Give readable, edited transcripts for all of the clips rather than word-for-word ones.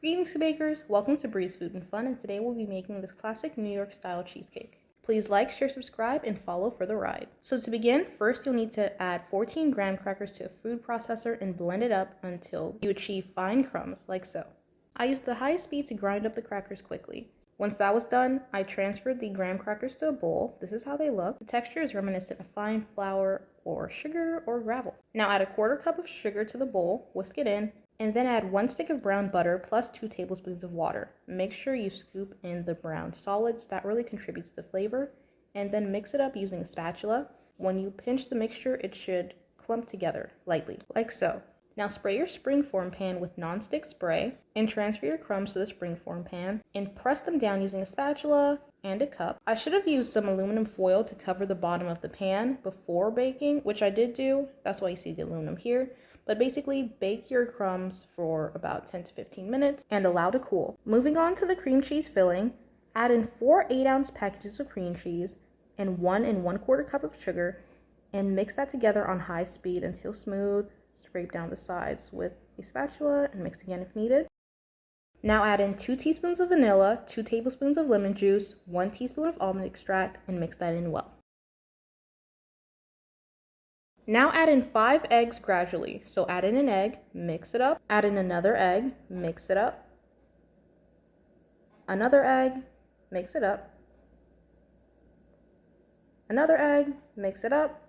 Greetings bakers, welcome to Breeze Food and Fun, and today we'll be making this classic New York style cheesecake. Please like, share, subscribe, and follow for the ride. So to begin, first you'll need to add 14 graham crackers to a food processor and blend it up until you achieve fine crumbs, like so. I used the highest speed to grind up the crackers quickly. Once that was done, I transferred the graham crackers to a bowl. This is how they look. The texture is reminiscent of fine flour or sugar or gravel. Now add a quarter cup of sugar to the bowl, whisk it in, and then add 1 stick of brown butter plus 2 tablespoons of water. Make sure you scoop in the brown solids, that really contributes to the flavor, and then mix it up using a spatula. When you pinch the mixture, it should clump together lightly, like so. Now spray your springform pan with non-stick spray and transfer your crumbs to the springform pan and press them down using a spatula and a cup. I should have used some aluminum foil to cover the bottom of the pan before baking, which I did do. That's why you see the aluminum here. But basically, bake your crumbs for about 10 to 15 minutes and allow to cool. Moving on to the cream cheese filling, add in 4 8-ounce packages of cream cheese and 1 1/4 cup of sugar and mix that together on high speed until smooth. Scrape down the sides with a spatula and mix again if needed. Now add in 2 teaspoons of vanilla, 2 tablespoons of lemon juice, 1 teaspoon of almond extract, and mix that in well. Now add in 5 eggs gradually. So add in an egg, mix it up, add in another egg, mix it up, another egg, mix it up, another egg, mix it up,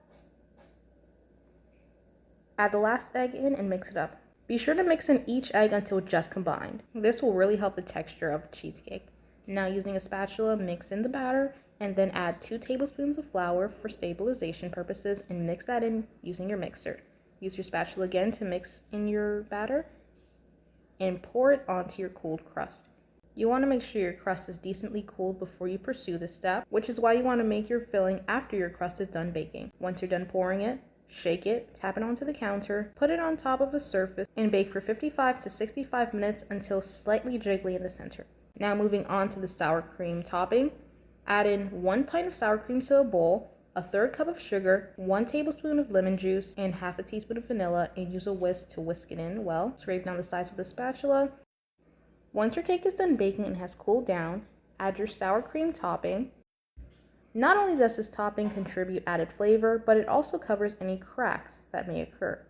add the last egg in and mix it up. Be sure to mix in each egg until just combined. This will really help the texture of the cheesecake. Now using a spatula, mix in the batter and then add 2 tablespoons of flour for stabilization purposes and mix that in using your mixer. Use your spatula again to mix in your batter and pour it onto your cooled crust. You want to make sure your crust is decently cooled before you pursue this step, which is why you want to make your filling after your crust is done baking. Once you're done pouring it, shake it, tap it onto the counter, put it on top of a surface, and bake for 55 to 65 minutes until slightly jiggly in the center. Now moving on to the sour cream topping. Add in 1 pint of sour cream to a bowl, a 1/3 cup of sugar, 1 tablespoon of lemon juice, and 1/2 teaspoon of vanilla, and use a whisk to whisk it in well. Scrape down the sides with a spatula. Once your cake is done baking and has cooled down, add your sour cream topping. Not only does this topping contribute added flavor, but it also covers any cracks that may occur.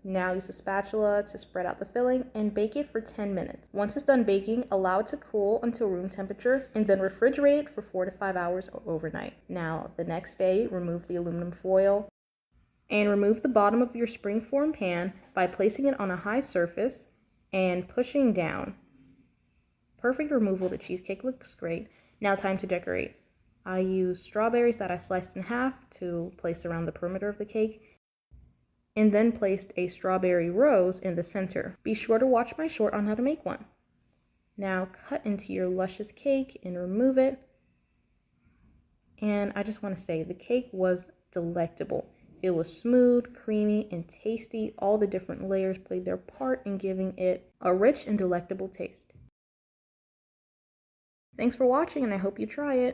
Now use a spatula to spread out the filling and bake it for 10 minutes. Once it's done baking, allow it to cool until room temperature and then refrigerate it for 4 to 5 hours or overnight. Now the next day, remove the aluminum foil and remove the bottom of your springform pan by placing it on a high surface and pushing down. Perfect removal. The cheesecake looks great. Now time to decorate. I used strawberries that I sliced in half to place around the perimeter of the cake, and then placed a strawberry rose in the center. Be sure to watch my short on how to make one. Now cut into your luscious cake and remove it. And I just want to say the cake was delectable. It was smooth, creamy, and tasty. All the different layers played their part in giving it a rich and delectable taste. Thanks for watching, and I hope you try it.